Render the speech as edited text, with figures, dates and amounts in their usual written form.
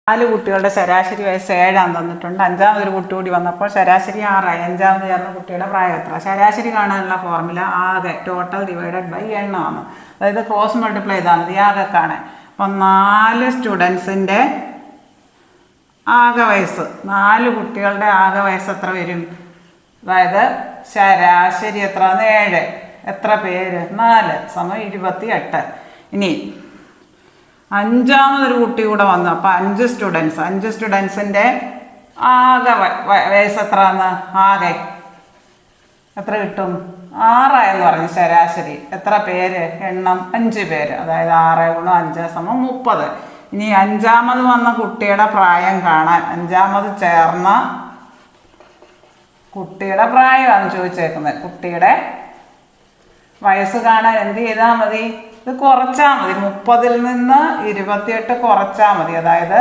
4 കുട്ടികളുടെ ശരാശരി വയസ്സ് 7 തന്നിട്ടുണ്ട്. അഞ്ചാമതൊരു കുട്ടി കൂടി വന്നപ്പോൾ ശരാശരി 6 ആയി. അഞ്ചാമത് ചേർന്ന കുട്ടിയുടെ പ്രായം എത്ര? ശരാശരി കാണാനുള്ള ഫോർമുല ആകെ ടോട്ടൽ ഡിവൈഡഡ് ബൈ എണ്ണമാണ്. അതായത് ക്രോസ് മൾട്ടിപ്ലൈ ചെയ്താൽ മതി ആകെ കാണാൻ. അപ്പം 4 സ്റ്റുഡൻസിൻ്റെ ആകെ വയസ്സ്, 4 കുട്ടികളുടെ ആകെ വയസ്സ് എത്ര വരും? അതായത് ശരാശരി എത്ര? 7. എത്ര പേര്? 4 സമം 28. ഇനി അഞ്ചാമതൊരു കുട്ടി കൂടെ വന്നു. അപ്പം 5 സ്റ്റുഡൻസിൻ്റെ ആകെ വയസ്സ് എത്രയാണ്? ആകെ എത്ര കിട്ടും? 6 എന്ന് പറഞ്ഞു ശരാശരി. എത്ര പേര്? എണ്ണം 5 പേര്. അതായത് 6 × 5 സമം 30. ഇനി അഞ്ചാമത് വന്ന കുട്ടിയുടെ പ്രായം കാണാൻ, അഞ്ചാമത് ചേർന്ന കുട്ടിയുടെ പ്രായമാണ് ചോദിച്ചേക്കുന്നത്. കുട്ടിയുടെ വയസ്സ് കാണാൻ എന്ത് ചെയ്താൽ മതി? ഇത് കുറച്ചാൽ മതി. 30-ൽ നിന്ന് 28 കുറച്ചാൽ മതി. അതായത്